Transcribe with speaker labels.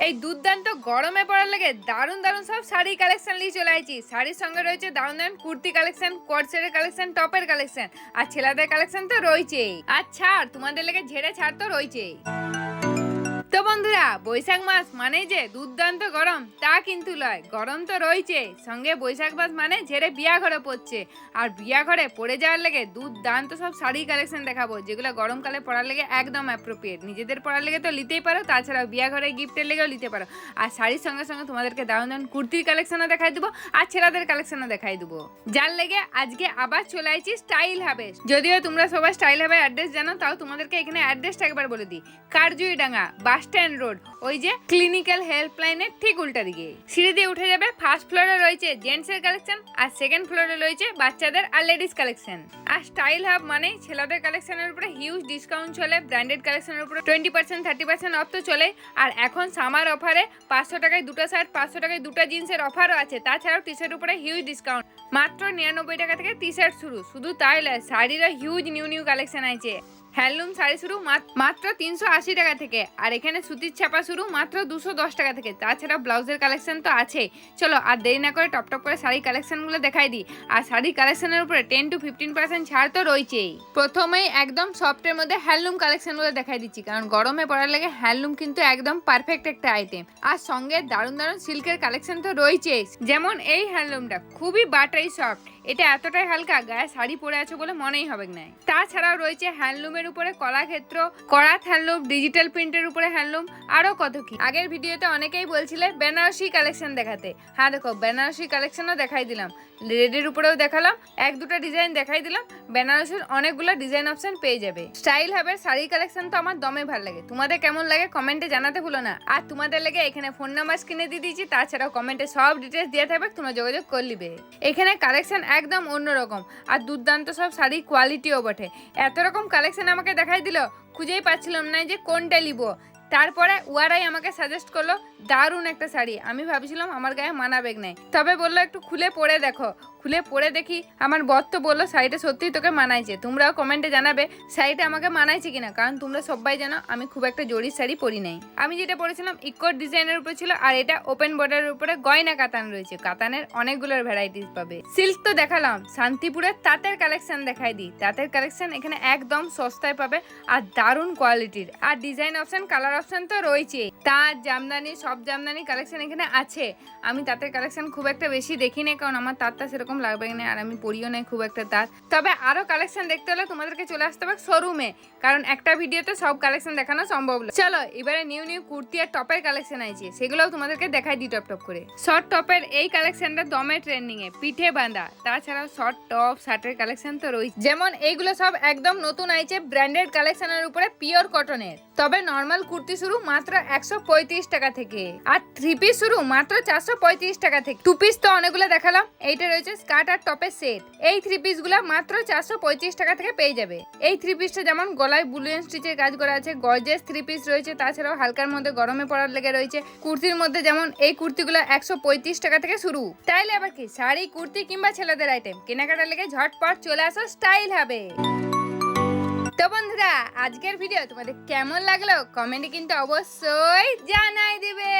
Speaker 1: এই দুর্দান্ত গরমে পড়ার লাগে দারুণ দারুণ সব শাড়ি কালেকশন নিয়ে চলে আসছি। শাড়ির সঙ্গে রয়েছে দারুণ দারুণ কুর্তি কালেকশন, কোর্সেটের কালেকশন, টপের কালেকশন আর ছেলেদের কালেকশন তো রয়েছেই। আর ছাড় তোমাদের লেগে ঝেড়ে ছাড় তো রয়েছেই। তো বন্ধুরা, বৈশাখ মাস মানে যে দুর্দান্ত গরম তা কিন্তু লয়, গরম তো রয়েছে, সঙ্গে বৈশাখ মাস মানে ঝেড়ে বিয়া ঘরে পড়ছে। আর বিয়া ঘরে পড়ে যাওয়ার লেগে দুর্দান্ত সব শাড়ি কালেকশন দেখাবো, যেগুলো গরমকালে পরার লেগে একদম অ্যাপ্রোপ্রিয়েট। নিজেদের পরার লেগে তো নিতেই পারো, তাছাড়াও বিয়া ঘরে গিফটের লেগেও নিতে পারো। আর শাড়ির সঙ্গে সঙ্গে তোমাদেরকে দারুণ দারুণ কুর্তির কালেকশনও দেখাই দেবো আর ছেলেদের কালেকশনও দেখাই দেবো। যার লেগে আজকে আবার চলে আসছি স্টাইল হাবে। যদিও তোমরা সবাই স্টাইল হাবে অ্যাড্রেস জানো, তাও তোমাদেরকে এখানে অ্যাড্রেসটা একবার বলে দিই। কারজুইডাঙ্গা বাস স্ট্যান্ড রোড, ওই যে ক্লিনিক্যাল হেল্পলাইনের ঠিক উল্টা দিকে সিঁড়ি দিয়ে উঠে যাবে। ফার্স্ট ফ্লোরে রয়েছে জেন্টস এর কালেকশন আর সেকেন্ড ফ্লোরে রয়েছে বাচ্চাদের আর লেডিস কালেকশন। আর স্টাইল হাব মানে ছেলেদের কালেকশনের উপরে হিউজ ডিসকাউন্ট চলে, ব্র্যান্ডেড কালেকশনের উপরে 20% 30% অফ তো চলে। আর এখন সামার অফারে 500 টাকায় দুটো শার্ট, 500 টাকায় দুটো জিন্সের অফারও আছে। তাছাড়াও টি শার্ট উপরে হিউজ ডিসকাউন্ট, মাত্র 99 টাকা থেকে টি শার্ট শুরু। শুধু তাই নয়, শাড়িরও হিউজ নিউ কালেকশন আছে। হ্যান্ডলুম শাড়ি শুরু মাত্র 380 টাকা থেকে, আর এখানে সুতির ছাপা শুরু মাত্র 210 টাকা থেকে। তাছাড়া ব্লাউজের কালেকশন তো আছে। চলো আর দেরি না করে টপ করে শাড়ি কালেকশনগুলো দেখাই দিই। আর শাড়ি কালেকশনের উপরে 10 to 15% ছাড় তো রয়েছেই। প্রথমেই একদম সফটের মধ্যে হ্যান্ডলুম কালেকশনগুলো দেখাই দিচ্ছি, কারণ গরমে পড়ার লাগে হ্যান্ডলুম কিন্তু একদম পারফেক্ট একটা আইটেম। আর সঙ্গে দারুণ দারুণ সিল্কের কালেকশন তো রয়েছেই। যেমন এই হ্যান্ডলুমটা খুবই বাটারি সফট, এটা এতটাই হালকা গায়ে শাড়ি পরে আছে বলে মনেই হবে না। তাছাড়াও রয়েছে হ্যান্ডলুমের উপরে কলাক্ষেত্র, করাত হ্যান্ডলুম, ডিজিটাল প্রিন্টের উপরে হ্যান্ডলুম, আরো কত কি। আগের ভিডিওতে অনেকেই বলছিলে বেনারসি কালেকশন দেখাতে। হ্যাঁ দেখো, বেনারসি কালেকশনও দেখাই দিলাম, রেডের উপরেও দেখালাম, এক দুটো ডিজাইন দেখাই দিলাম। বেনারসির অনেকগুলো ডিজাইন অপশন পেয়ে যাবে। স্টাইল হাবের শাড়ি কালেকশন তো আমার দমে ভালো লাগে। তোমাদের কেমন লাগে কমেন্টে জানাতে ভুলো না। আর তোমাদের লেগে এখানে ফোন নাম্বার স্ক্রিনে দিয়ে দিয়েছি, তাছাড়াও কমেন্টে সব ডিটেলস দিয়ে থাকবে, তোমরা যোগাযোগ করে নিবে। এখানে কালেকশন একদম অন্যরকম আর দুর্দান্ত সব শাড়ি কোয়ালিটিও বটে। এত রকম কালেকশন আমাকে দেখাই দিল, খুঁজেই পাচ্ছিলাম না যে কোনটা নিব। তারপরে ওয়ারাই আমাকে সাজেস্ট করলো দারুণ একটা শাড়ি। আমি ভাবছিলাম আমার গায়ে মানাবে নাই, তবে বললো একটু খুলে পরে দেখো। খুলে পরে দেখি আমার বর তো বললো শাড়িটা সত্যিই তোকে মানাইছে। তোমরাও কমেন্টে জানাবে শাড়িটা আমাকে মানাইছে কিনা, কারণ তোমরা সবাই জানো আমি খুব একটা জরির শাড়ি পরি নাই। আমি যেটা পরেছিলাম ইকোর ডিজাইনের উপরে ছিল, আর এটা ওপেন বর্ডারের উপরে গয়না কাতান রয়েছে। কাতানের অনেকগুলো ভ্যারাইটিস পাবে। সিল্ক তো দেখালাম, শান্তিপুরের তাঁতের কালেকশন দেখাই দিই। তাঁতের কালেকশন এখানে একদম সস্তায় পাবে আর দারুণ কোয়ালিটির। আর ডিজাইন অপশন, কালার অপশন তো রয়েছে। তাঁত, জামদানি, সব জামদানি কালেকশন এখানে আছে। আমি তাঁতের কালেকশন খুব একটা বেশি দেখি না, কারণ আমার তাঁতটা সেরকম লাগবে না, আর আমি পরিও নাই খুব একটা তাঁত। তবে আরো কালেকশন দেখতে হলে তোমাদেরকে চলে আসতে হবে শোরুমে, কারণ একটা ভিডিওতে সব কালেকশন দেখানো সম্ভব না। চলো এবারে নিউ কুর্তি আর টপের কালেকশন আছে, সেগুলোও তোমাদেরকে দেখাই দিই টপ করে। শর্ট টপের এই কালেকশনটা দমে ট্রেন্ডিং এ, পিঠে বাঁধা। তাছাড়াও শর্ট টপ শার্টের কালেকশন তো রয়েছে। যেমন এইগুলো সব একদম নতুন আইছে, ব্র্যান্ডেড কালেকশনের উপরে পিওর কটনের। তবে নর্মাল কুর্তি শুরু মাত্র 135 টাকা থেকে, আর 3 পিস শুরু মাত্র 435 টাকা থেকে। 2 পিস তো অনেকগুলো দেখালাম। এইটা রয়েছে স্কার্ট আর টপের সেট। এই 3 পিস গুলা মাত্র 425 টাকা থেকে পেয়ে যাবে। এই 3 পিসটা যেমন গলায় বুলিয়ন স্টিচের কাজ করা আছে, গর্জিয়াস 3 পিস রয়েছে। তাছাড়াও হালকার মধ্যে গরমে পড়ার লেগে রয়েছে। কুর্তির মধ্যে যেমন এই কুর্তিগুলো 135 টাকা থেকে শুরু। তাইলে আবার কি শাড়ি, কুর্তি কিংবা ছেলেদের আইটেম কেনাকাটার লেগে ঝটপট চলে আসো স্টাইল হাবে। তো বন্ধুরা, আজকের ভিডিও তোমাদের কেমন লাগলো কমেন্টে কিন্তু অবশ্যই জানাই দিবে।